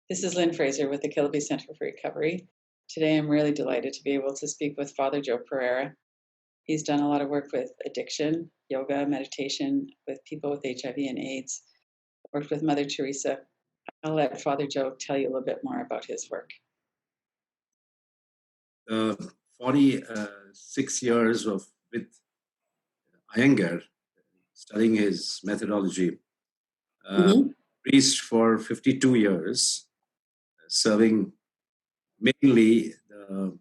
This is Lynn Fraser with the Kilby Center for Recovery. Today I'm really delighted to be able to speak with Father Joe Pereira. He's done a lot of work with addiction, yoga, meditation, with people with HIV and AIDS, worked with Mother Theresa. I'll let Father Joe tell you a little bit more about his work. 46 years with Iyengar, studying his methodology, priest for 52 years, serving mainly the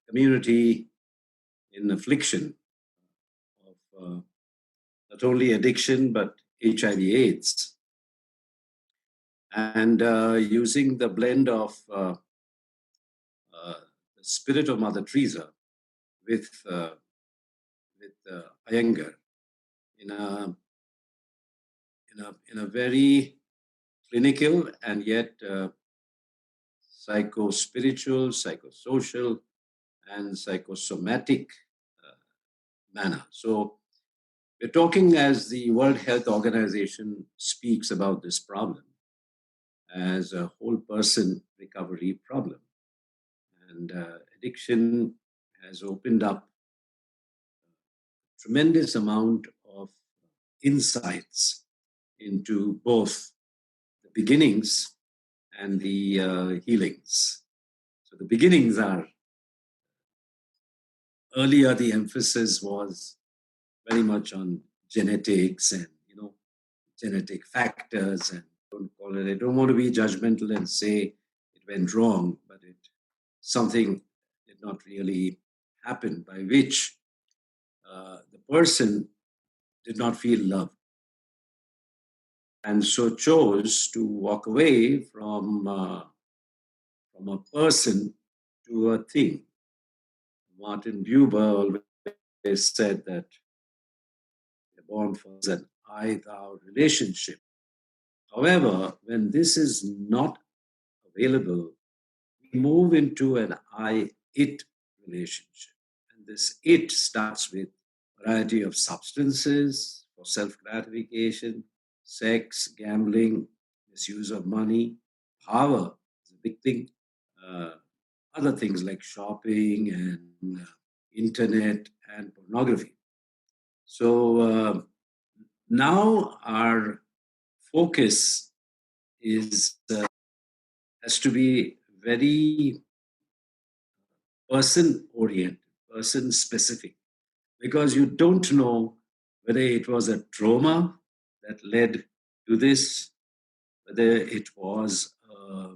community in affliction of not only addiction but HIV/AIDS, and using the blend of the spirit of Mother Theresa with Iyengar in a very clinical and yet psycho-spiritual, psychosocial, and psychosomatic manner. So we're talking, as the World Health Organization speaks about this problem, as a whole person recovery problem. And addiction has opened up a tremendous amount of insights into both the beginnings and the healings. So the beginnings are, earlier the emphasis was very much on genetics and, genetic factors, and I don't want to be judgmental and say it went wrong, but something did not really happen, by which the person did not feel loved, and so chose to walk away from a person to a thing. Martin Buber always said that we're born for an I-thou relationship. However, when this is not available, we move into an I-it relationship. And this it starts with a variety of substances for self-gratification, sex, gambling, misuse of money, power is a big thing, other things like shopping and internet and pornography. So now our focus has to be very person-oriented, person-specific, because you don't know whether it was a trauma that led to this, whether it was a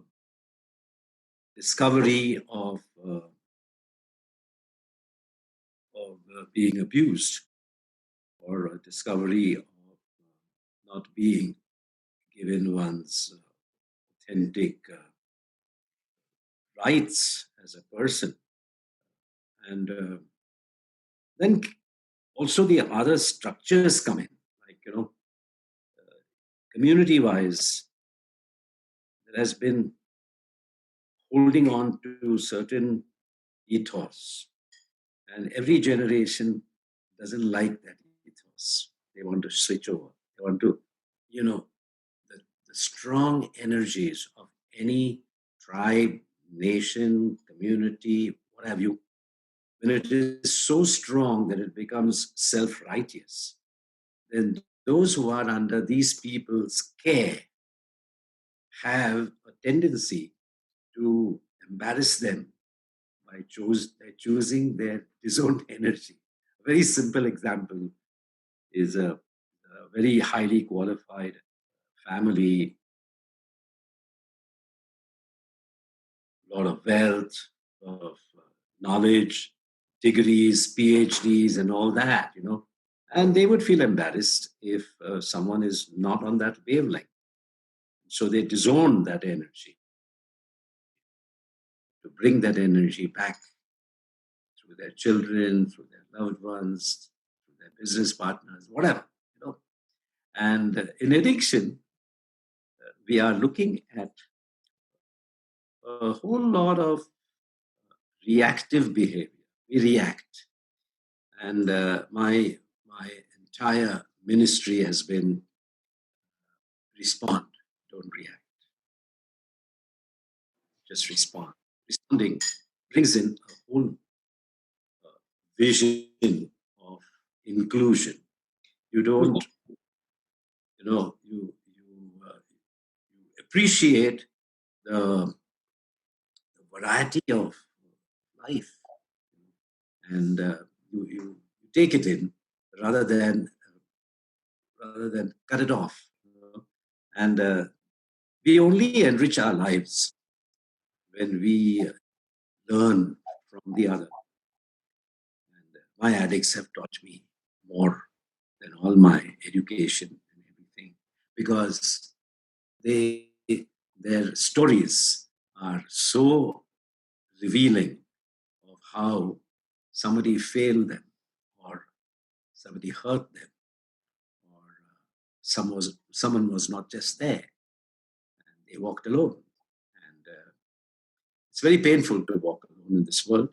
discovery of being abused, or a discovery of not being given one's authentic rights as a person. And then also the other structures come in, like, community-wise, there has been holding on to certain ethos, and every generation doesn't like that ethos. They want to switch over. They want to, the strong energies of any tribe, nation, community, what have you, when it is so strong that it becomes self-righteous, then those who are under these people's care have a tendency to embarrass them by choosing their disowned energy. A very simple example is a very highly qualified family, a lot of wealth, a lot of knowledge, degrees, PhDs, and all that, and they would feel embarrassed if someone is not on that wavelength. So they disown that energy to bring that energy back through their children, through their loved ones, through their business partners, whatever, And in addiction, we are looking at a whole lot of reactive behavior. We react. And my entire ministry has been respond, don't react. just respond. Responding brings in a whole vision of inclusion. You don't, you appreciate the variety of life, and you take it in rather than cut it off. And we only enrich our lives when we learn from the other. And my addicts have taught me more than all my education and everything, because they their stories are so revealing of how somebody failed them, or somebody hurt them, or someone was not just there and they walked alone. And it's very painful to walk alone in this world.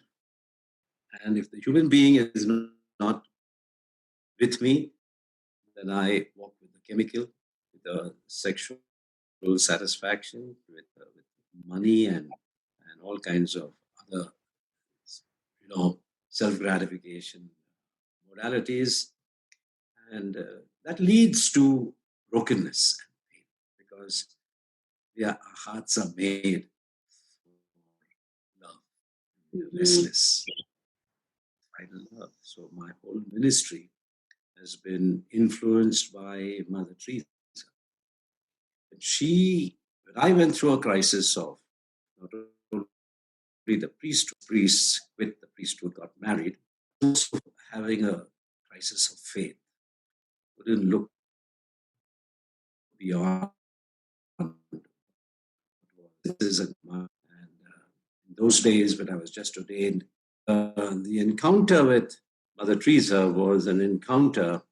And if the human being is not with me, then I walk with the chemical, with the sexual satisfaction, with money, and all kinds of other, self gratification modalities, and that leads to brokenness and pain, because our hearts are made for love. We are restless, vital love. So my whole ministry has been influenced by Mother Teresa. And when I went through a crisis of not only the priests quit the priesthood, got married, also having a crisis of faith. Couldn't look beyond this and in those days when I was just ordained, the encounter with Mother Teresa was an encounter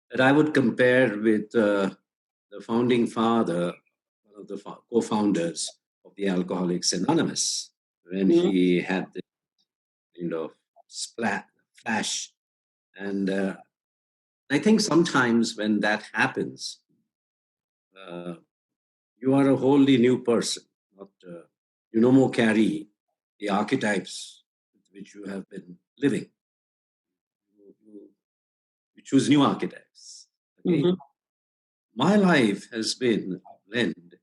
that I would compare with the founding father, one of the co-founders of the Alcoholics Anonymous, when he had this kind of flash. And I think sometimes when that happens, you are a wholly new person. You no more carry the archetypes with which you have been living. You choose new archetypes. Okay? My life has been a blend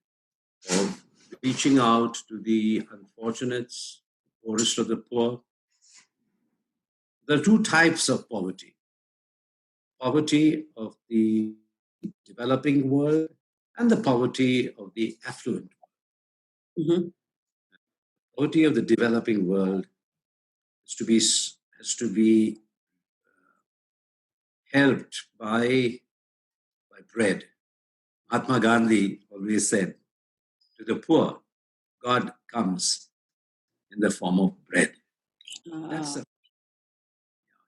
of reaching out to the unfortunates, poorest of the poor. There are two types of poverty: poverty of the developing world and the poverty of the affluent world. Poverty of the developing world has to be helped by bread. Mahatma Gandhi always said, to the poor, God comes in the form of bread.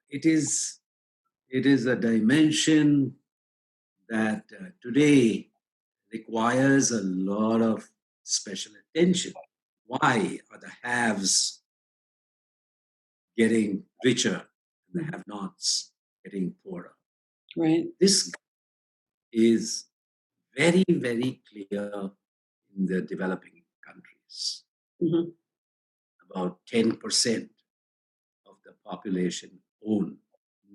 It is a dimension that today requires a lot of special attention. Why are the haves getting richer and the have-nots getting poorer? Right. This is very, very clear in the developing countries. About 10% of the population own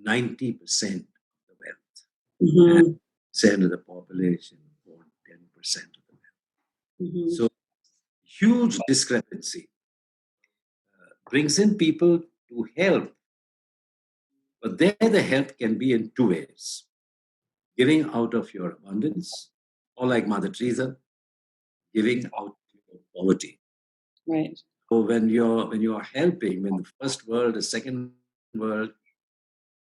90% of the wealth. And 10% of the population own 10% of the wealth. So huge discrepancy brings in people to help. But there the help can be in two ways: giving out of your abundance, or like Mother Teresa, giving out of your poverty. Right. So when you are helping, when the first world, the second world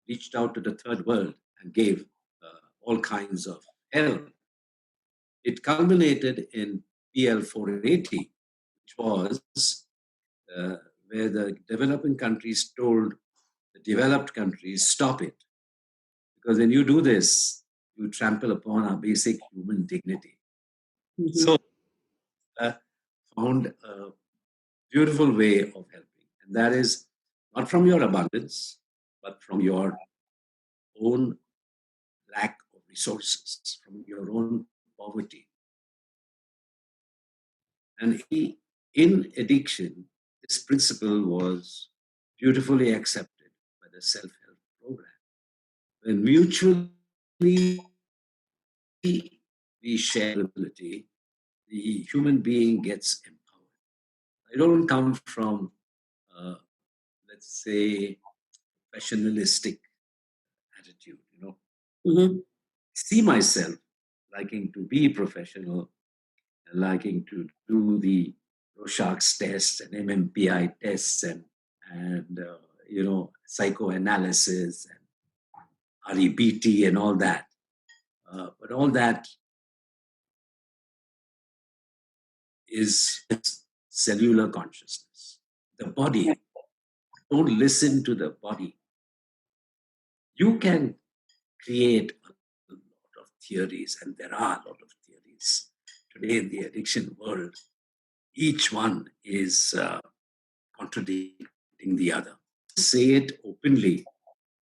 reached out to the third world and gave all kinds of help, it culminated in PL 480, which was where the developing countries told the developed countries, stop it. Because when you do this, you trample upon our basic human dignity. So found a beautiful way of helping. And that is not from your abundance, but from your own lack of resources, from your own poverty. And in addiction, this principle was beautifully accepted by the self-help program. When mutually we share ability, the human being gets empowered. I don't come from, uh, let's say, professionalistic attitude. Mm-hmm. See myself liking to be professional and liking to do the Rorschach's tests and MMPI tests and psychoanalysis and REBT and all that. But all that is cellular consciousness. The body, don't listen to the body. You can create a lot of theories, and there are a lot of theories today in the addiction world. Each one is contradicting the other. Say it openly,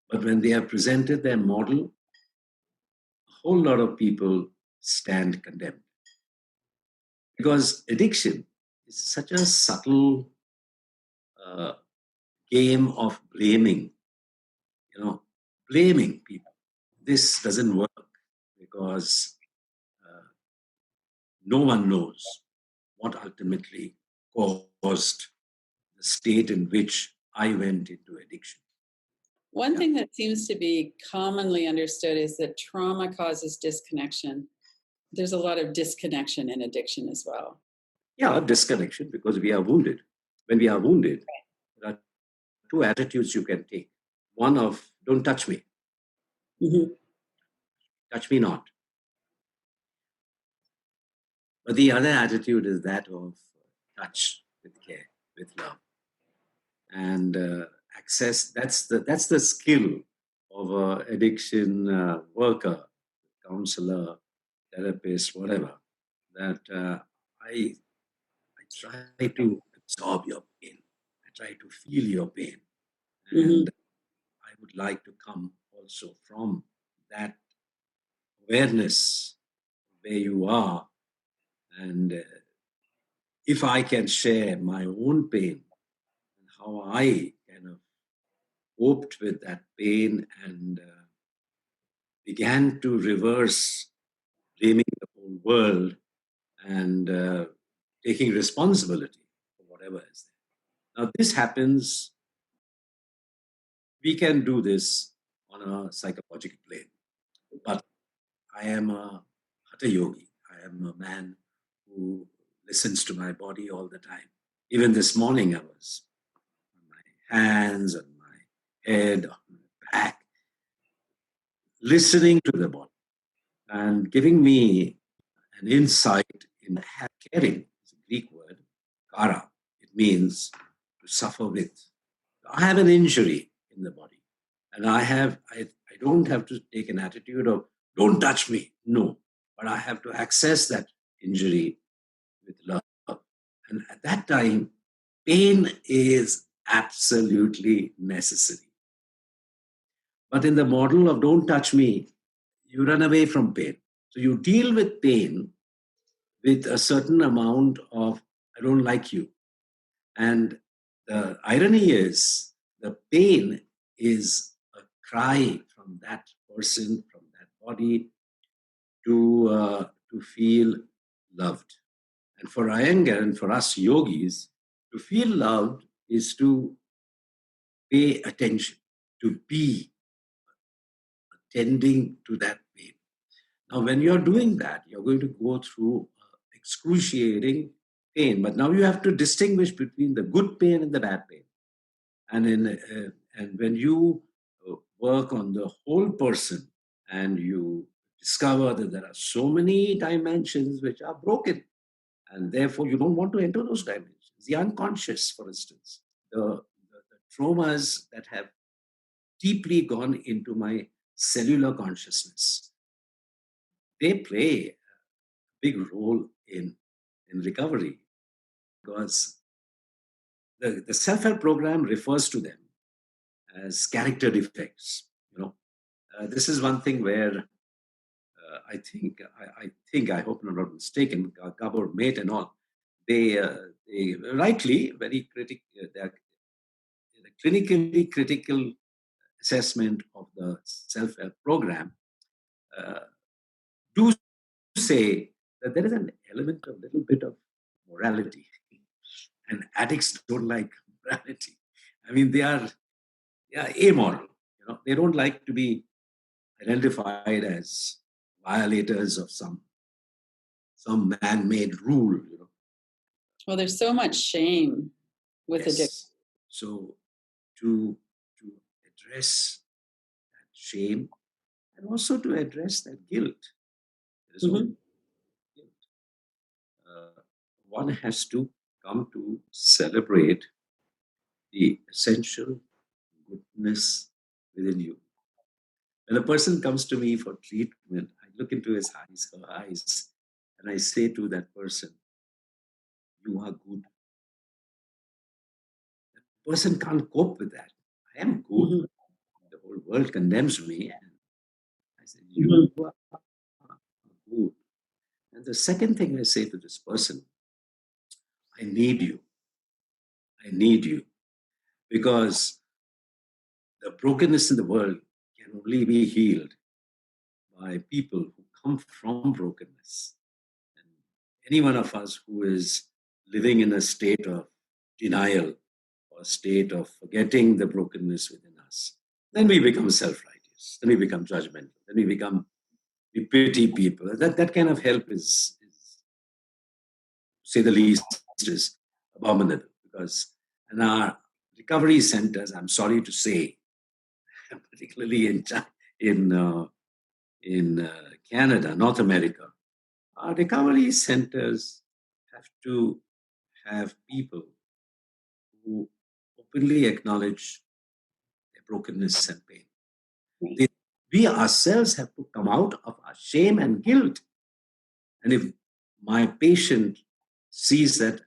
but when they have presented their model, a whole lot of people stand condemned. Because addiction is such a subtle uh, game of blaming, blaming people. This doesn't work because no one knows what ultimately caused the state in which I went into addiction. One thing that seems to be commonly understood is that trauma causes disconnection. There's a lot of disconnection in addiction as well. Yeah, disconnection, because we are wounded. When we are wounded, there are two attitudes you can take. One of, don't touch me. Mm-hmm. Touch me not. But the other attitude is that of touch with care, with love. And access, that's the skill of an addiction worker, counselor, therapist, whatever, that I try to absorb your pain. I try to feel your pain. And I would like to come also from that awareness where you are. And if I can share my own pain and how I kind of coped with that pain and began to reverse blaming the whole world and taking responsibility for whatever is there. Now, this happens, we can do this on a psychological plane, but I am a Hatha yogi. I am a man who listens to my body all the time. Even this morning, I was on my hands, on my head, on my back, listening to the body and giving me an insight in caring. It's a Greek word, kara. It means to suffer with. I have an injury in the body, and I don't have to take an attitude of don't touch me. No, but I have to access that injury with love. And at that time, pain is absolutely necessary. But in the model of don't touch me, you run away from pain. So you deal with pain with a certain amount of I don't like you. And the irony is the pain is a cry from that person, from that body to feel loved. And for Iyengar and for us yogis, to feel loved is to pay attention, to be attending to that pain. Now, when you're doing that, you're going to go through excruciating pain. But now you have to distinguish between the good pain and the bad pain. And when you work on the whole person and you discover that there are so many dimensions which are broken, and therefore you don't want to enter those dimensions. The unconscious, for instance, the traumas that have deeply gone into my cellular consciousness, they play a big role in recovery because the self-help program refers to them as character defects. This is one thing where I hope I'm not mistaken, Gabor Mate and all, they rightly very they are in a clinically critical assessment of the self-help program, uh, do say that there is an element of little bit of morality, and addicts don't like morality. I mean, they are amoral. They don't like to be identified as violators of some man-made rule. Well, there's so much shame with addiction. Yes. So to address that shame and also to address that guilt, there is Mm-hmm. guilt. One has to come to celebrate the essential goodness within you. When a person comes to me for treatment, I look into his eyes, her eyes, and I say to that person, "You are good." The person can't cope with that. I am good. Mm-hmm. The whole world condemns me. And I said, Mm-hmm. "You are good." And the second thing I say to this person, I need you. I need you. Because the brokenness in the world can only be healed by people who come from brokenness. And any one of us who is living in a state of denial or a state of forgetting the brokenness within us, then we become self-righteous, then we become judgmental, then we pity people. That kind of help is, to say the least, is abominable. Because in our recovery centers, I'm sorry to say, particularly in Canada, North America, our recovery centers have to have people who openly acknowledge their brokenness and pain. Right. We ourselves have to come out of our shame and guilt. And if my patient sees that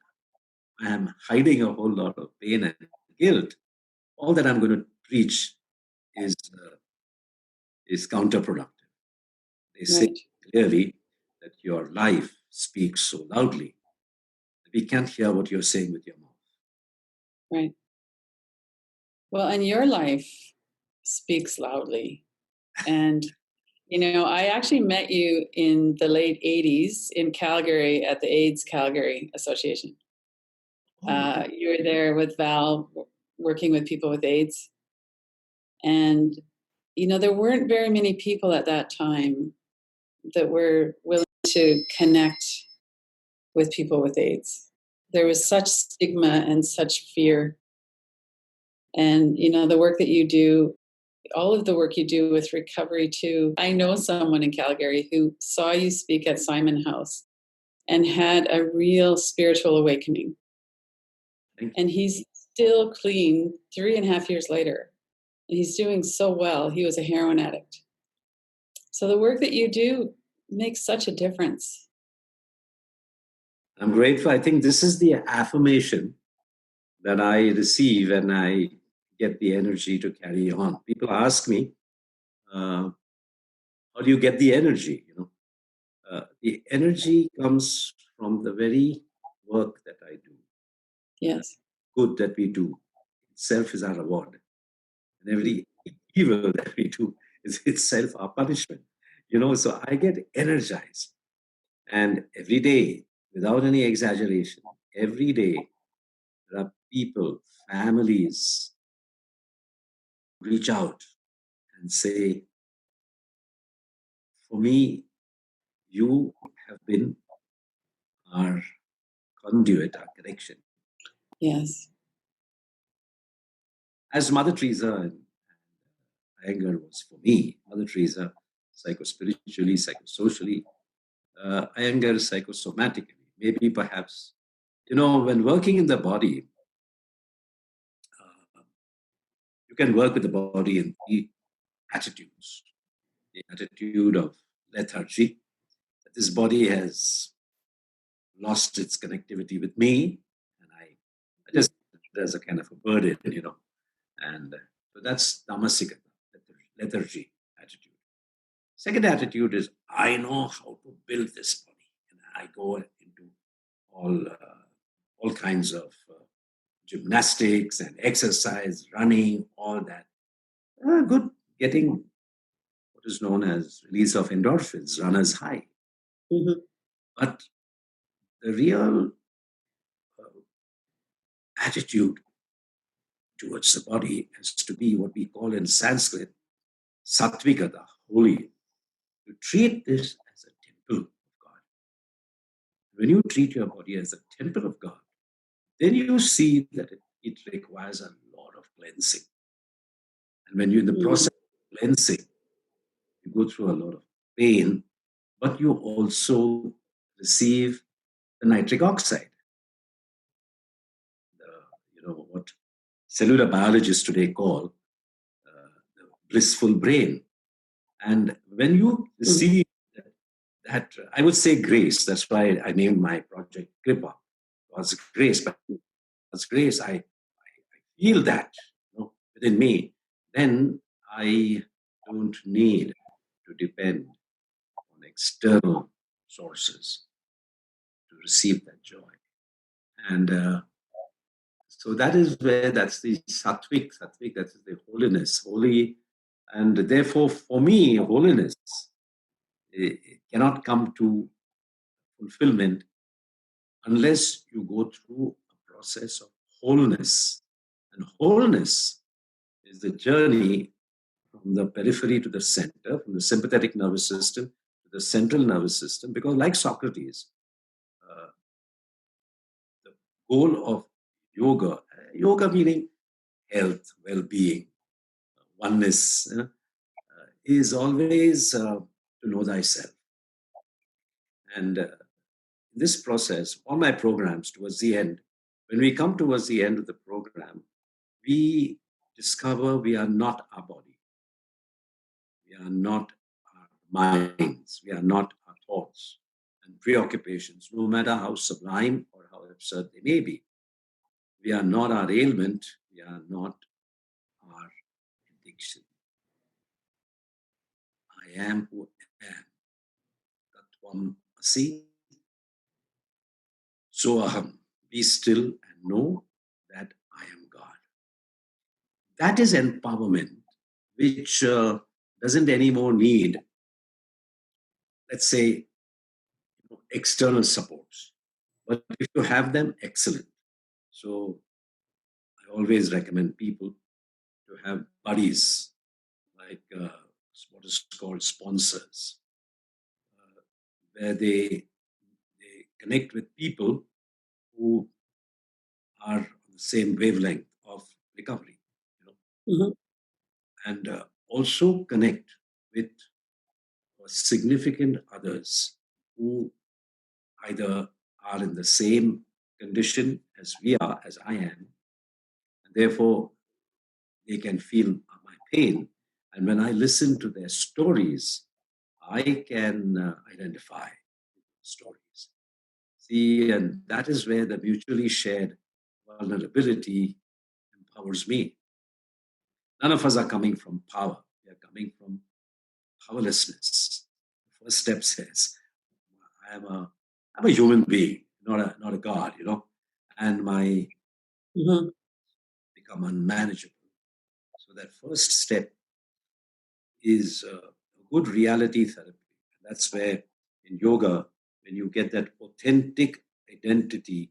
I am hiding a whole lot of pain and guilt, all that I'm going to preach is is counterproductive. They say Right. clearly that your life speaks so loudly that we can't hear what you're saying with your mouth. Right. Well, and your life speaks loudly. And, I actually met you in the late 80s in Calgary at the AIDS Calgary Association. Oh, You were there with Val working with people with AIDS. And, there weren't very many people at that time that were willing to connect with people with AIDS. There was such stigma and such fear. And, the work that you do, all of the work you do with recovery too. I know someone in Calgary who saw you speak at Simon House and had a real spiritual awakening. thank you. And he's still clean 3.5 years later. And he's doing so well. He was a heroin addict. So the work that you do makes such a difference. I'm grateful. I think this is the affirmation that I receive and I get the energy to carry on. People ask me, how do you get the energy? The energy comes from the very work that I do, Yes. good that we do. Itself is our reward. And every evil that we do is itself our punishment. So I get energized. And every day, without any exaggeration, every day, there are people, families, reach out and say, for me, you have been our conduit, our connection. Yes. As Mother Teresa and Iyengar was for me, Mother Teresa, psychospiritually, psychosocially, Iyengar, psychosomatically. Maybe perhaps, when working in the body, you can work with the body in three attitudes. The attitude of lethargy, that this body has lost its connectivity with me, and I just there's a kind of a burden. And so that's tamasika, lethargy attitude. Second attitude is I know how to build this body, and I go into all all kinds of gymnastics and exercise, running, all that. Good, getting what is known as release of endorphins, runner's high. Mhm. But the real attitude towards the body has to be what we call in Sanskrit sattvikata, holy. You treat this as a temple of God. When you treat your body as a temple of God, then you see that it requires a lot of cleansing. And when you're in the process of cleansing, you go through a lot of pain, but you also receive the nitric oxide, what cellular biologists today call the blissful brain. And when you see that, I would say grace, that's why I named my project Kripa, God's grace, but God's grace, I feel that within me, then I don't need to depend on external sources to receive that joy. And so that is where that's the sattvic, that is the holiness, holy. And therefore, for me, holiness it cannot come to fulfillment unless you go through a process of wholeness. And wholeness is the journey from the periphery to the center, from the sympathetic nervous system to the central nervous system, because like Socrates, the goal of yoga meaning health, well-being, oneness, is always to know thyself. And in this process, all my programs towards the end, when we come towards the end of the program, we discover we are not our body. We are not our minds. We are not our thoughts and preoccupations, no matter how sublime or how absurd they may be. We are not our ailment. We are not our addiction. I am who I am. Tatvam asi. So aham. Be still and know that I am God. That is empowerment, which doesn't anymore need, let's say, external supports. But if you have them, excellent. So I always recommend people to have buddies, like what is called sponsors, where they connect with people who are on the same wavelength of recovery, and also connect with significant others who either are in the same condition as we are, as I am, and therefore they can feel my pain. And when I listen to their stories, I can identify stories. See, and that is where the mutually shared vulnerability empowers me. None of us are coming from power. We are coming from powerlessness. The first step says, I'm a human being, not a god, and my become unmanageable. So that first step is a good reality therapy. And that's where in yoga, when you get that authentic identity,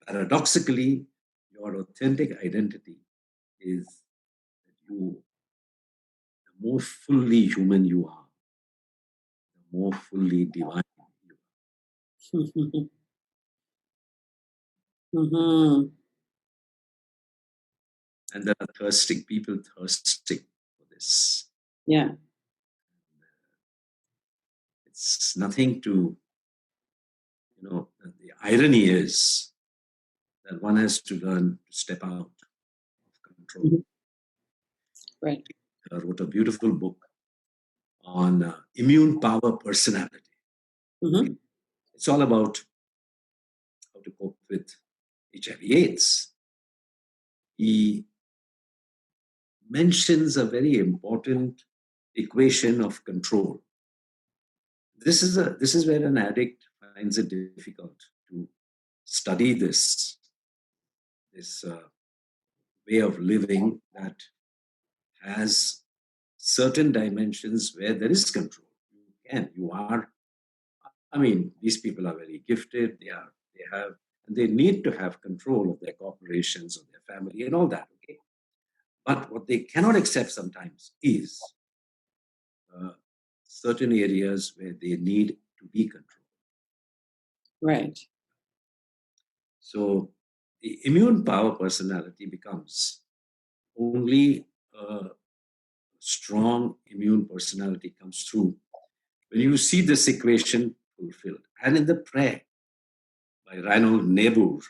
paradoxically, your authentic identity is that the more fully human you are, the more fully divine you are. And there are thirsting people thirsting for this. Yeah. It's nothing to, the irony is that one has to learn to step out of control. Right. I wrote a beautiful book on immune power personality. It's all about how to cope with HIV/AIDS. He mentions a very important equation of control. This is where an addict finds it difficult to study this way of living that has certain dimensions where there is control. You are, I mean, these people are very gifted, and they need to have control of their corporations, of their family, and all that, okay? But what they cannot accept sometimes is uh, certain areas where they need to be controlled. Right. So the immune power personality becomes only a strong immune personality comes through when you see this equation fulfilled. And in the prayer by Reinhold Niebuhr,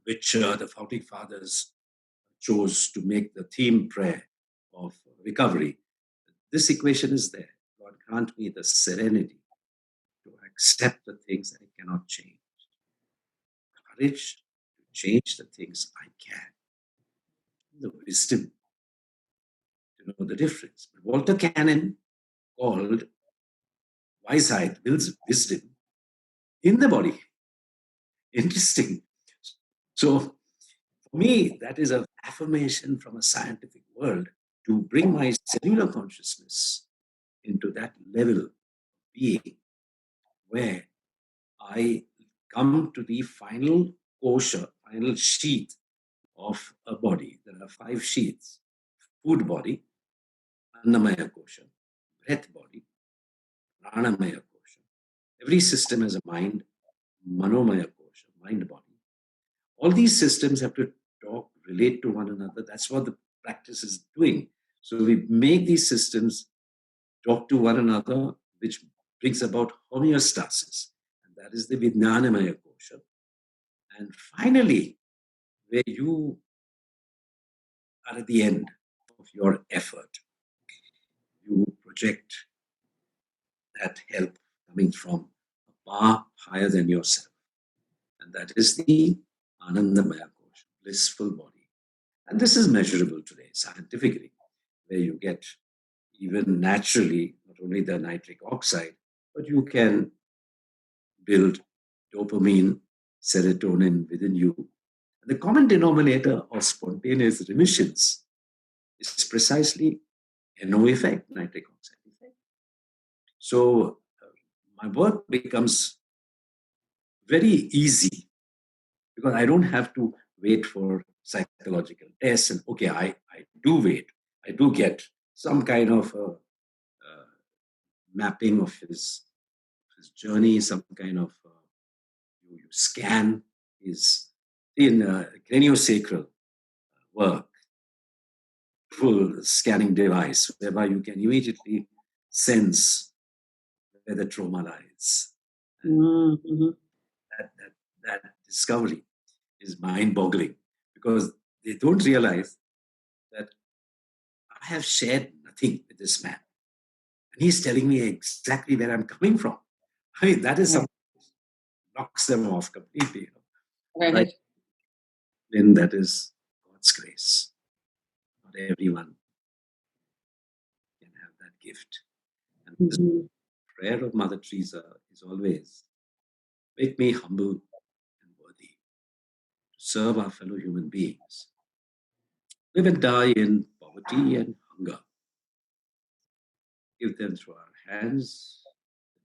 which the founding fathers chose to make the theme prayer of recovery, this equation is there. God grant me the serenity to accept the things I cannot change, courage to change the things I can, the wisdom to know the difference. But Walter Cannon called Weisheit, wisdom, in the body. Interesting. So for me, that is an affirmation from a scientific world to bring my cellular consciousness into that level of being where I come to the final kosha, final sheath of a body. There are 5 sheaths: food body, annamaya kosha; breath body, pranamaya kosha. Every system has a mind, manomaya kosha, mind body. All these systems have to talk, relate to one another. That's what the practice is doing. So we make these systems talk to one another, which brings about homeostasis. And that is the Vijnanamaya kosha. And finally, where you are at the end of your effort, you project that help coming from a power higher than yourself. And that is the Anandamaya kosha, blissful body. And this is measurable today scientifically, where you get even naturally not only the nitric oxide, but you can build dopamine, serotonin within you. And the common denominator of spontaneous remissions is precisely NO effect, nitric oxide effect. So my work becomes very easy because I don't have to wait for psychological tests. And okay, I do wait. I do get some kind of mapping of his journey, some kind of you scan his in craniosacral work, full scanning device, whereby you can immediately sense where the trauma lies. Mm-hmm. That discovery is mind-boggling because they don't realize that I have shared nothing with this man. And he's telling me exactly where I'm coming from. I mean, that is something that knocks them off completely. You know? Right. Then that is God's grace. Not everyone can have that gift. And the prayer of Mother Teresa is always, make me humble and worthy to serve our fellow human beings. Live and die in poverty and hunger. Give them through our hands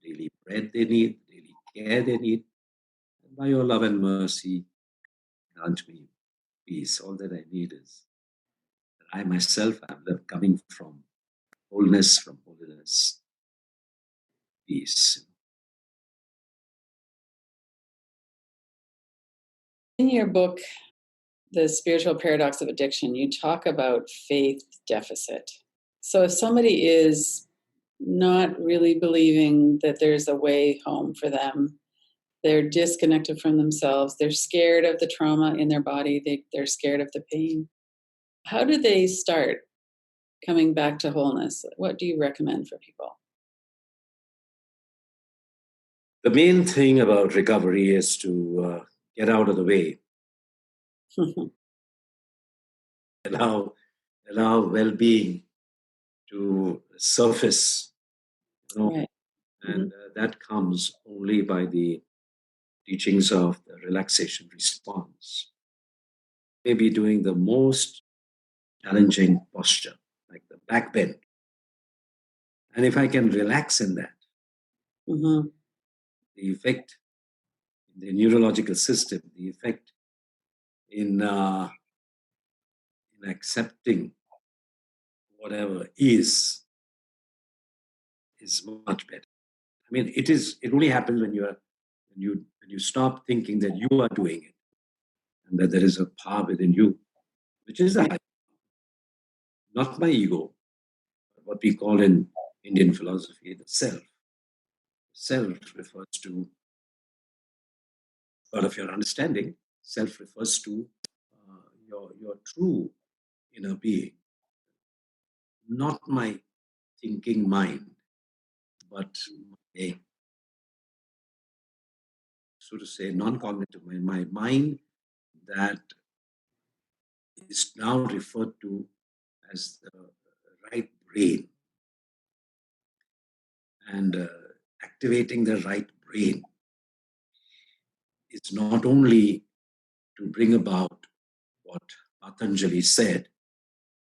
the daily bread they need, the daily care they need. And by your love and mercy, grant me peace. All that I need is that I myself am coming from wholeness, from holiness, peace. In your book, The Spiritual Paradox of Addiction, you talk about faith deficit. So if somebody is not really believing that there's a way home for them, they're disconnected from themselves, they're scared of the trauma in their body, they're scared of the pain. How do they start coming back to wholeness? What do you recommend for people? The main thing about recovery is to get out of the way. Allow well-being to surface, you know, Right. and that comes only by the teachings of the relaxation response, maybe doing the most challenging posture, like the back bend. And if I can relax in that, Mm-hmm. the effect in the neurological system, the effect in accepting whatever is much better. I mean, it only happens when you stop thinking that you are doing it and that there is a power within you, which is the high, not my ego, but what we call in Indian philosophy the self. Self refers to, out of your understanding, self refers to your true inner being, not my thinking mind, but a, so to say, non-cognitive mind, my mind that is now referred to as the right brain. And activating the right brain is not only to bring about what Patanjali said,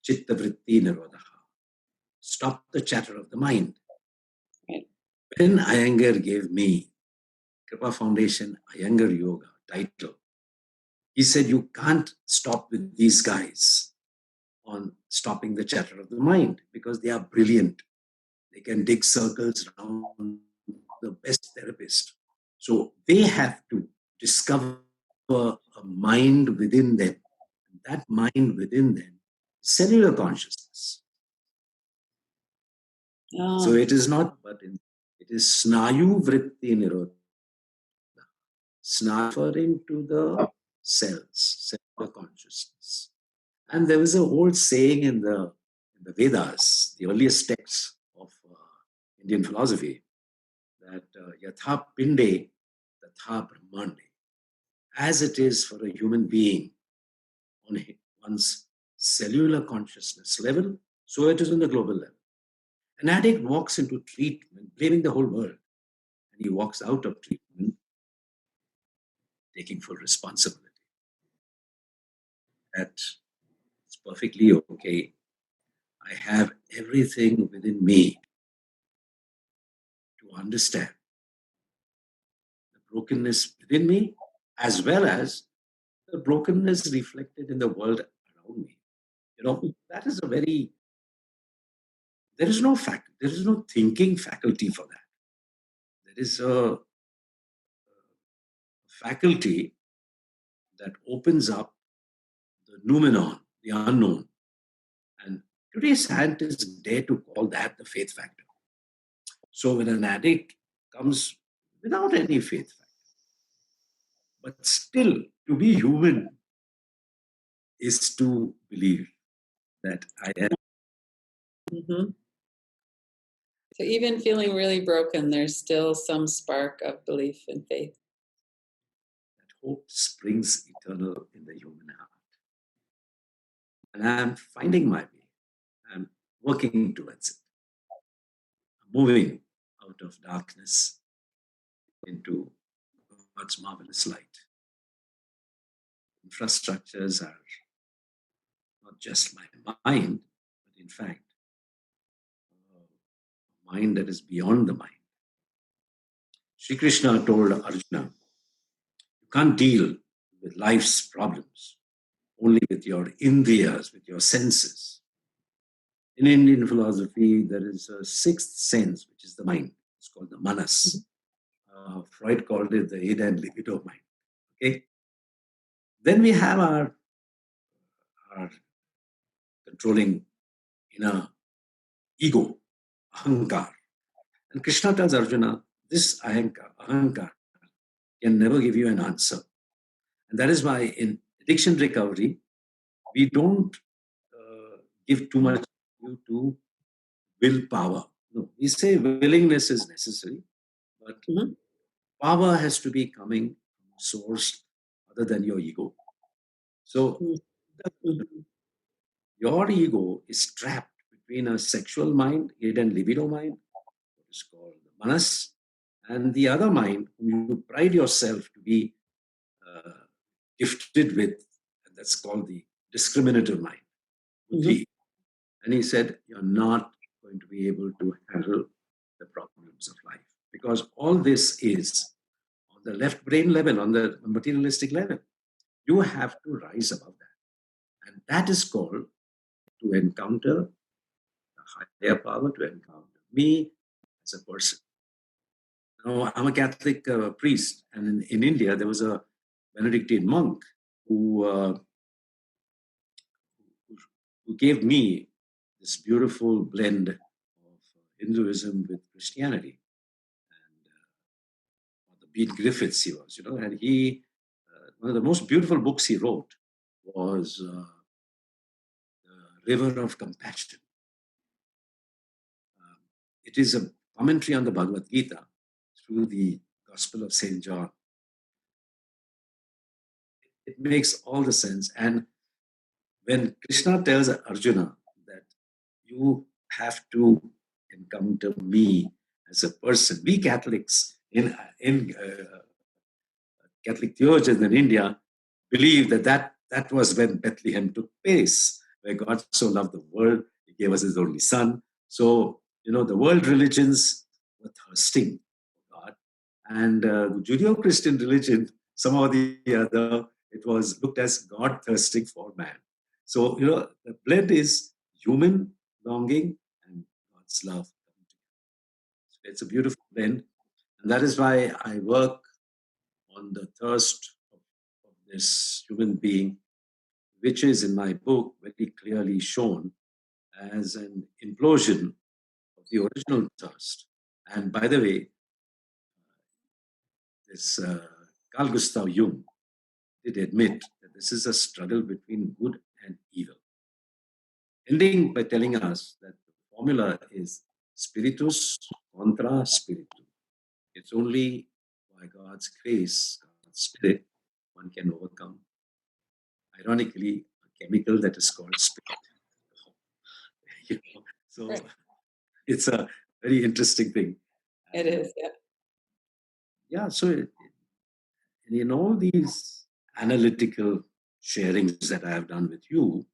chitta vritti nirodha, stop the chatter of the mind. Right. When Iyengar gave me Kripa Foundation Iyengar Yoga title, he said, you can't stop with these guys on stopping the chatter of the mind because they are brilliant. They can dig circles around the best therapist. So they have to discover a mind within them. That mind within them, cellular consciousness. So it is not, but it is snayu vritti nirodha. Sna referring to the cells, cellular consciousness. And there was a old saying in the Vedas, the earliest texts of Indian philosophy, that yatha pinde tatha brahmande. As it is for a human being on one's cellular consciousness level, so it is on the global level. An addict walks into treatment blaming the whole world, and he walks out of treatment taking full responsibility. That's perfectly okay. I have everything within me to understand the brokenness within me as well as the brokenness reflected in the world around me. That is a very, there is no there is no thinking faculty for that. There is a faculty that opens up the noumenon, the unknown. And today scientists dare to call that the faith factor. So when an addict comes without any faith factor, but still to be human is to believe that I am. Mm-hmm. So even feeling really broken, there's still some spark of belief and faith. That hope springs eternal in the human heart. And I'm finding my way. I'm working towards it. I'm moving out of darkness into God's marvelous light. Infrastructures are not just my mind, but in fact, a mind that is beyond the mind. Sri Krishna told Arjuna, you can't deal with life's problems only with your indriyas, with your senses. In Indian philosophy, there is a sixth sense, which is the mind. It's called the manas. Freud called it the id and libido mind. Okay. Then we have our controlling inner ego, ahankar. And Krishna tells Arjuna, this ahankar can never give you an answer. And that is why in addiction recovery, we don't give too much to willpower. No, we say willingness is necessary, but power has to be coming from a source other than your ego. So your ego is trapped between a sexual mind, id and libido mind, what is called the manas, And the other mind, whom you pride yourself to be uh, gifted with, and that's called the discriminative mind, buddhi. And he said, you're not going to be able to handle the problems of life because all this is on the left brain level, on the materialistic level. You have to rise above that. And that is called to encounter a higher power, to encounter me as a person. Now, I'm a Catholic priest, and in India, there was a Benedictine monk who, who gave me this beautiful blend of Hinduism with Christianity. And the Beat Griffiths he was, and he, one of the most beautiful books he wrote was The River of Compassion. It is a commentary on the Bhagavad Gita through the Gospel of St. John. It makes all the sense. And when Krishna tells Arjuna that you have to encounter me as a person, we Catholics in Catholic theologians in India believe that was when Bethlehem took place, where God so loved the world, He gave us His only Son. So, the world religions were thirsting for God. And the Judeo-Christian religion, somehow or the other, it was looked as God thirsting for man. So, the blend is human longing and God's love. So it's a beautiful blend. And that is why I work on the thirst of this human being, which is in my book very clearly shown as an implosion of the original thirst. And by the way, this Carl Gustav Jung did admit that this is a struggle between good and evil, ending by telling us that the formula is spiritus contra spiritus. It's only by God's grace, God's spirit, one can overcome, ironically, a chemical that is called spirit. So Right. it's a very interesting thing. It is, yeah. Yeah, so in all these analytical sharings that I have done with you,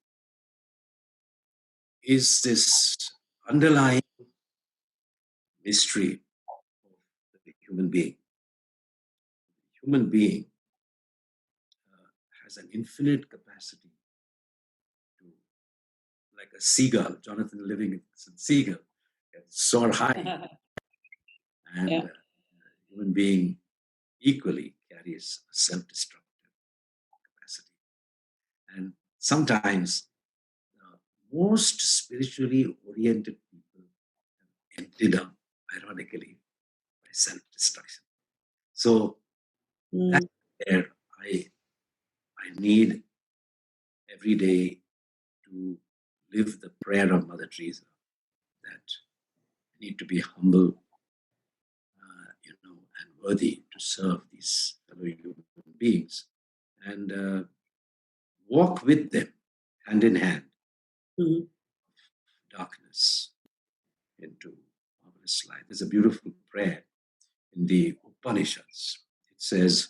is this underlying mystery of the human being. The human being has an infinite capacity to, like a seagull, Jonathan Livingston seagull, can soar high, and Yeah. human being equally carries a self-destructive capacity. And sometimes most spiritually oriented people have ended up, ironically, by self-destruction. So that's where I need every day to live the prayer of Mother Teresa, that I need to be humble, and worthy to serve these fellow human beings, and walk with them hand in hand, darkness into marvelous light. There's a beautiful prayer in the Upanishads. It says,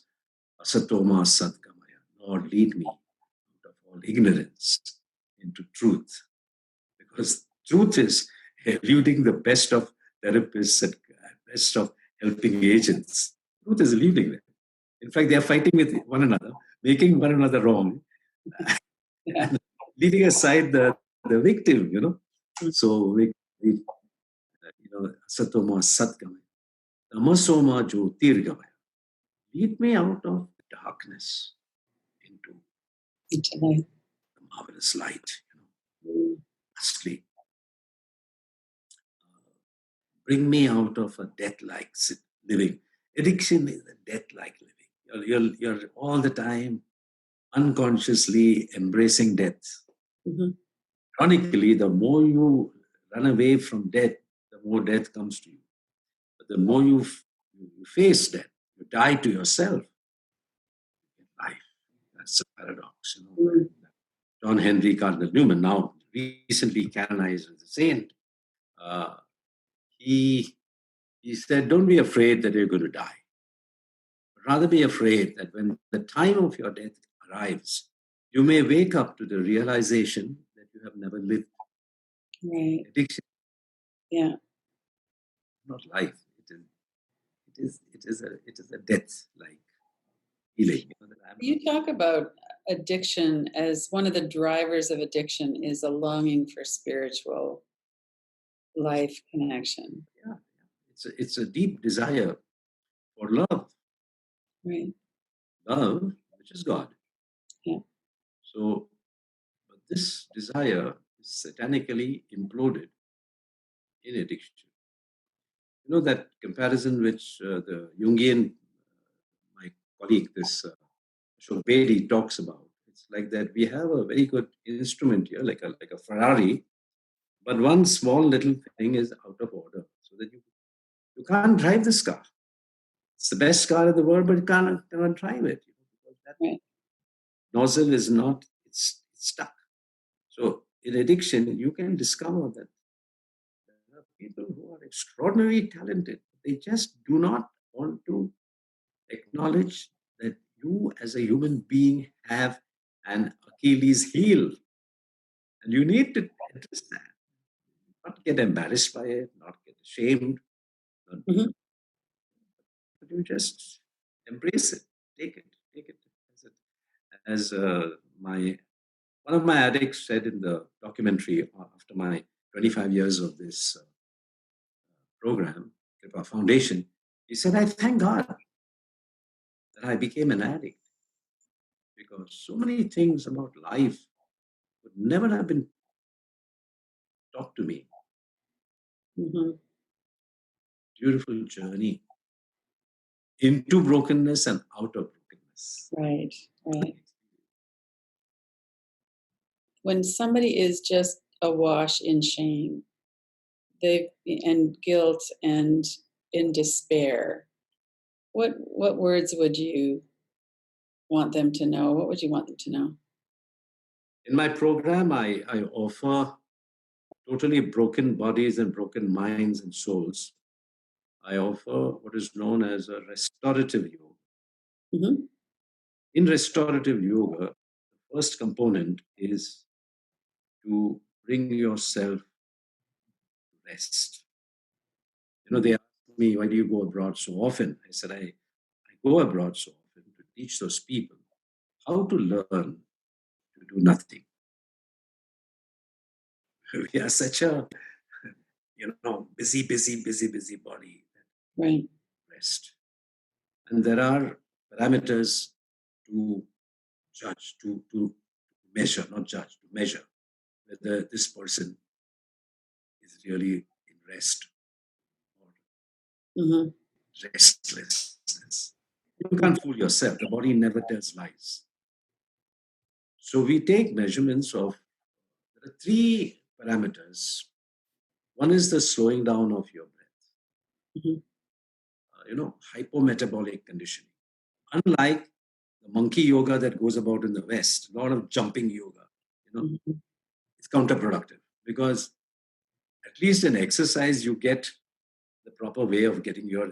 Asatoma Sadgamaya, Lord, lead me out of all ignorance into truth. Because truth is eluding the best of therapists and best of helping agents. Truth is eluding them. In fact, they are fighting with one another, making one another wrong, and leaving aside the victim. So we Satoma Satgamaya, Tamasoma Jyotirgamaya. Lead me out of darkness into light. the marvelous light. Lastly, bring me out of a death-like living. Addiction is a death-like living. You're all the time unconsciously embracing death. Ironically, the more you run away from death, the more death comes to you. But the more you face death, you die to yourself in life. That's a paradox. John Henry Cardinal Newman, now recently canonized as a saint, he He said, don't be afraid that you're going to die. Rather be afraid that when the time of your death arrives, you may wake up to the realization that you have never lived. Right. Addiction Yeah. is not life. It is a death-like feeling. You talk about addiction as one of the drivers of addiction is a longing for spiritual life connection. Yeah, it's a deep desire for love, Right. which is God. Yeah. So, but this desire is satanically imploded in addiction. You know that comparison which the Jungian, my colleague, this Joe Pereira talks about. It's like that we have a very good instrument here, like a Ferrari, but one small little thing is out of order, so that you can't drive this car. It's the best car in the world, but you cannot drive it. Because that Right. nozzle is not, it's stuck. So in addiction, you can discover that there are people who are extraordinarily talented. They just do not want to acknowledge that you as a human being have an Achilles heel. And you need to address that. Not get embarrassed by it, not get ashamed, Mhm. but you just embrace it, take it as my one of my addicts said in the documentary after my 25 years of this program, Kripa Foundation. He said, I thank God that I became an addict because so many things about life would never have been taught to me. Mhm. Beautiful journey into brokenness and out of brokenness. Right. Right. When somebody is just awash in shame, and guilt and in despair, what words would you want them to know? What would you want them to know? In my program, I offer totally broken bodies and broken minds and souls. I offer what is known as a restorative yoga. Mhm. In restorative yoga, the first component is to bring yourself to rest. You know, they ask me, why do you go abroad so often? I said, I go abroad so often to teach those people how to learn to do nothing. We are such a, busy body. Right. Rest. And there are parameters to judge, to measure, not judge, to measure whether this person is really in rest or Mhm. restlessness. You can't fool yourself. The body never tells lies. So we take measurements of, there are three parameters. One is the slowing down of your breath, Mhm. hypometabolic conditioning. Unlike the monkey yoga that goes about in the West, a lot of jumping yoga, Mhm. it's counterproductive because at least in exercise you get the proper way of getting your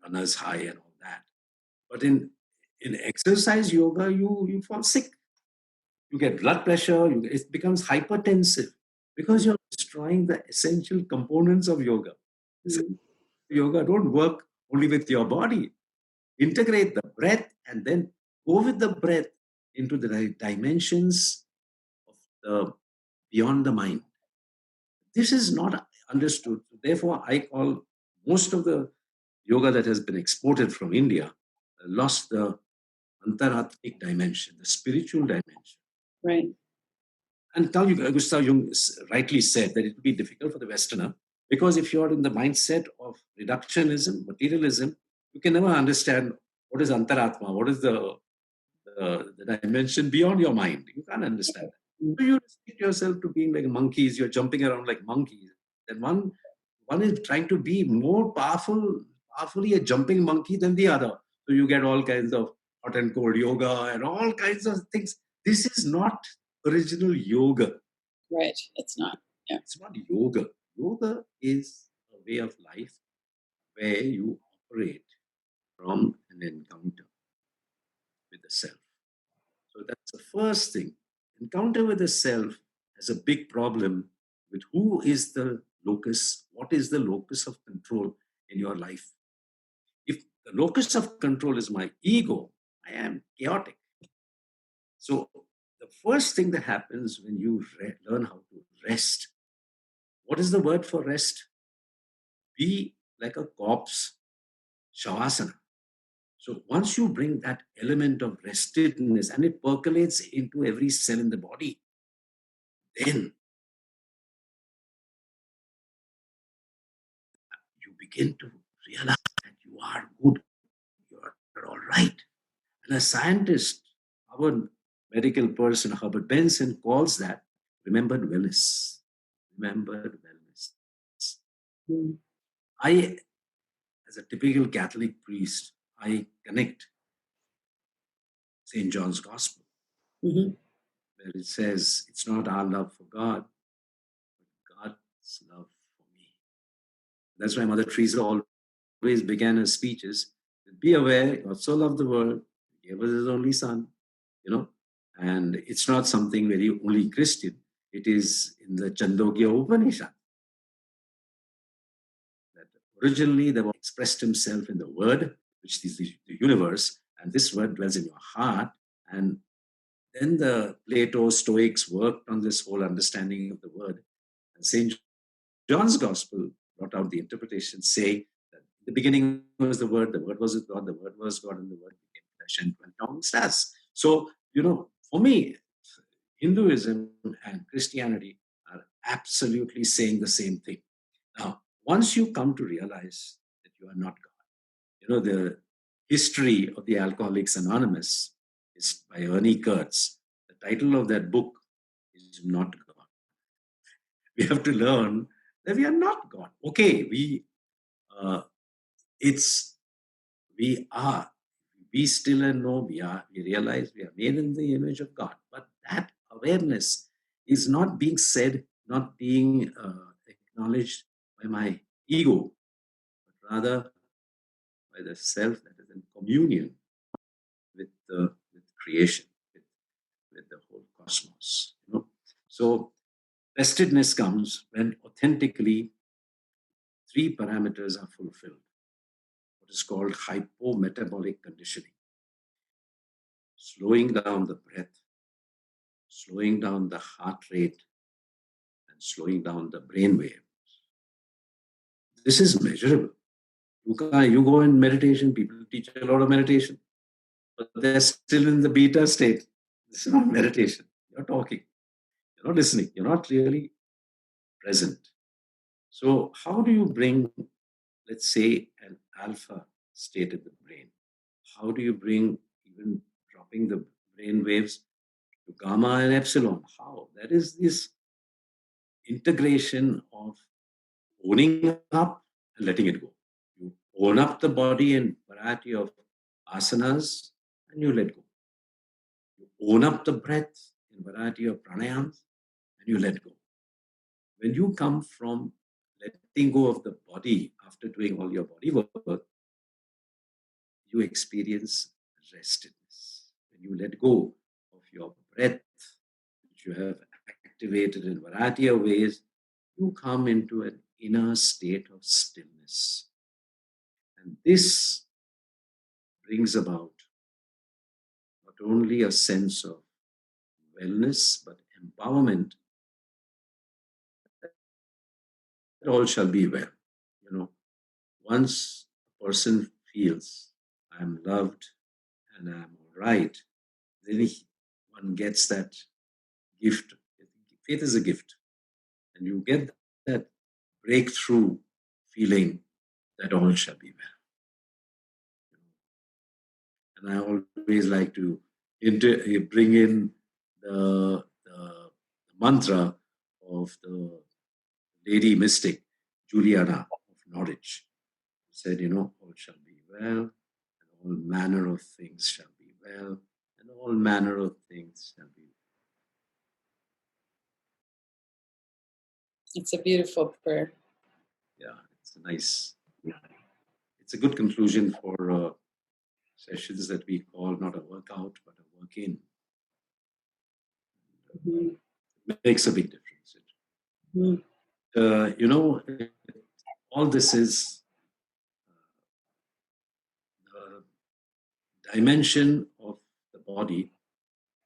runner's high and all that. But in exercise yoga, you fall sick. You get blood pressure. It becomes hypertensive because you're destroying the essential components of yoga. Mhm. Yoga don't work only with your body. Integrate the breath and then go with the breath into the dimensions of the beyond the mind. This is not understood. Therefore, I call most of the yoga that has been exported from India lost the antaratmic dimension, the spiritual dimension. Right. And Carl Gustav Jung rightly said that it would be difficult for the Westerner because if you're in the mindset of reductionism, materialism, you can never understand what is antaratma, what is the dimension beyond your mind. You can't understand that. Mhm. So you restrict yourself to being like monkeys, you're jumping around like monkeys. Then one is trying to be more powerfully a jumping monkey than the other. So you get all kinds of hot and cold yoga and all kinds of things. This is not original yoga. Right. It's not. Yeah. It's not yoga. Yoga is a way of life where you operate from an encounter with the self. So that's the first thing. Encounter with the self has a big problem with who is the locus, what is the locus of control in your life. If the locus of control is my ego, I am chaotic. So the first thing that happens when you learn how to rest, what is the word for rest? Be like a corpse, shavasana. So once you bring that element of restedness and it percolates into every cell in the body, then you begin to realize that you are good, you are all right. And a scientist, our medical person, Herbert Benson, calls that remembered wellness. Remembered wellness. Mm. I, as a typical Catholic priest, I connect St. John's Gospel, Mhm. where it says, it's not our love for God, but God's love for me. That's why Mother Teresa always began her speeches with, be aware, God so loved the world, he gave us his only son, you know. And it's not something very only Christian. It is in the Chandogya Upanishad that originally the Lord expressed himself in the word, which is the universe, and this word dwells in your heart. And then the Plato Stoics worked on this whole understanding of the word. And St. John's Gospel brought out the interpretation saying that in the beginning was the word was with God, the word was God, and the word became flesh and dwelt amongst us. So, for me, Hinduism and Christianity are absolutely saying the same thing. Now, once you come to realize that you are not God, the history of the Alcoholics Anonymous is by Ernie Kurtz. The title of that book is Not God. We have to learn that we are not God. Okay, uh, it's we are. Be still and know we are. We realize we are made in the image of God. But that awareness is not being said, not being acknowledged by my ego, but rather by the self that is in communion with creation, with the whole cosmos. So restedness comes when authentically three parameters are fulfilled. What is called hypometabolic conditioning. Slowing down the breath, slowing down the heart rate, and slowing down the brain waves. This is measurable. You go in meditation, people teach a lot of meditation, but they're still in the beta state. This is not meditation. You're talking, you're not listening, you're not really present. So, how do you bring, let's say, an alpha state in the brain? How do you bring even dropping the brain waves to gamma and epsilon? How? That is this integration of owning up and letting it go. You own up the body in variety of asanas and you let go. You own up the breath in variety of pranayams and you let go. When you come from letting go of the body after doing all your body work, you experience restedness. When you let go of your breath, which you have activated in variety of ways, you come into an inner state of stillness. And this brings about not only a sense of wellness, but empowerment that all shall be well. Once a person feels I'm loved and I'm all right, then one gets that gift. Faith is a gift. And you get that breakthrough feeling that all shall be well. And I always like to bring in the mantra of the lady mystic, Juliana of Norwich, who said, all shall be well, and all manner of things shall be well, and all manner of things shall be well. It's a beautiful prayer. Yeah, it's a nice, it's a good conclusion for sessions that we call not a workout, but a work in. Mhm. It makes a big difference. Mhm. You know, all this is the dimension of the body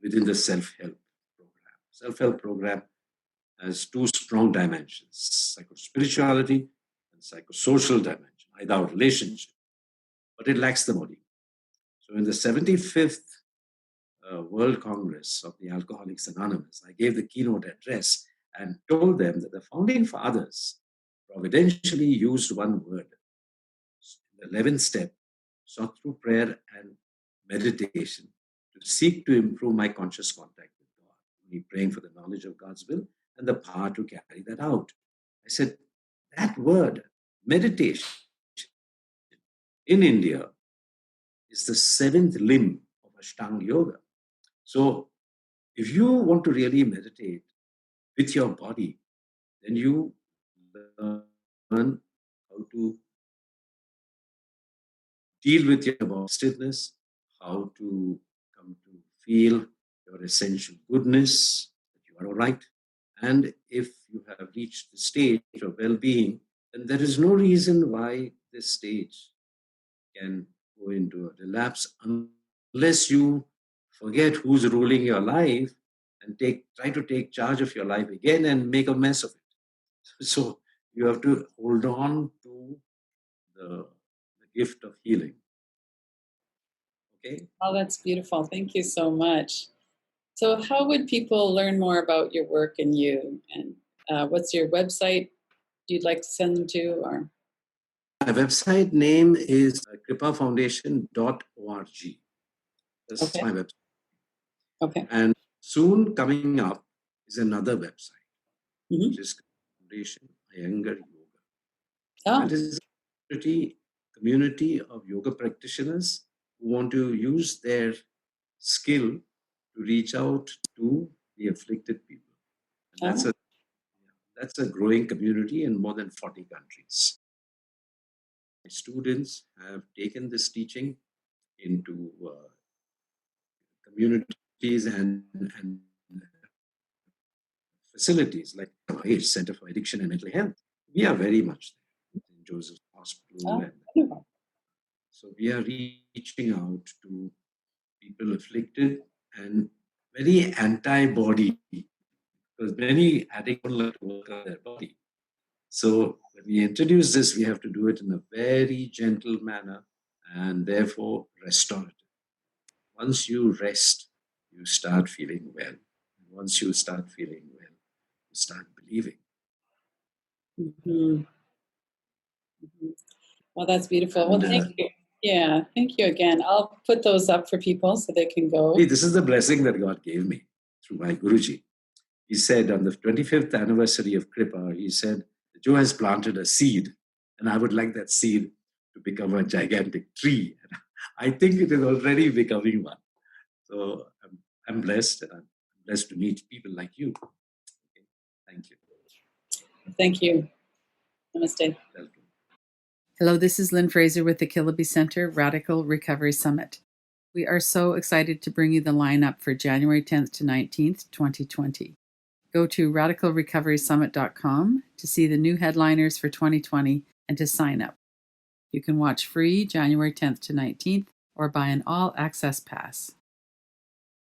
within the self-help program. Self-help program has two strong dimensions, psycho-spirituality and psychosocial dimension, either our relationship, but it lacks the body. So in the 75th World Congress of the Alcoholics Anonymous, I gave the keynote address and told them that the founding fathers providentially used one word. The 11th step sought through prayer and meditation to seek to improve my conscious contact with God, me praying for the knowledge of God's will and the power to carry that out. I said, that word, meditation, in India is the seventh limb of Ashtanga Yoga. So if you want to really meditate with your body, then you learn how to deal with your stiffness, how to come to feel your essential goodness, that you are all right. And if you have reached the stage of well-being, then there is no reason why this stage can go into a relapse unless you forget who's ruling your life and try to take charge of your life again and make a mess of it. So you have to hold on to the gift of healing. Okay. Oh, that's beautiful. Thank you so much. So, how would people learn more about your work and you? And what's your website you'd like to send them to? Or My website name is kripafoundation.org. That's okay, my website. okay, And soon coming up is another website, hmm which is Foundation Iyengar Yoga. oh, That is a community of yoga practitioners who want to use their skill to reach out to the afflicted people. And oh, that's a growing community in more than 40 countries. Students have taken this teaching into communities and facilities like AIDS Center for Addiction and Mental Health. We are very much there in Joseph Hospital, oh, and wonderful. so we are reaching out to people afflicted and very anti-body, because many addicts don't like to work on their body. So when we introduce this, we have to do it in a very gentle manner and therefore restorative. Once you rest, you start feeling well. And once you start feeling well, you start believing. hmm hmm Well, that's beautiful. Well, And thank you. Yeah, thank you again. I'll put those up for people so they can go. this is the blessing that God gave me through my Guruji. He said on the 25th anniversary of Kripa, he said, Joe has planted a seed, and I would like that seed to become a gigantic tree. And I think it is already becoming one. So I'm blessed, and I'm blessed to meet people like you. Okay. Thank you. Thank you. Namaste. Welcome. Hello, this is Lynn Fraser with the Kilby Center Radical Recovery Summit. We are so excited to bring you the lineup for January 10th to 19th, 2020. Go to radicalrecoverysummit.com to see the new headliners for 2020 and to sign up. You can watch free January 10th to 19th or buy an all-access pass.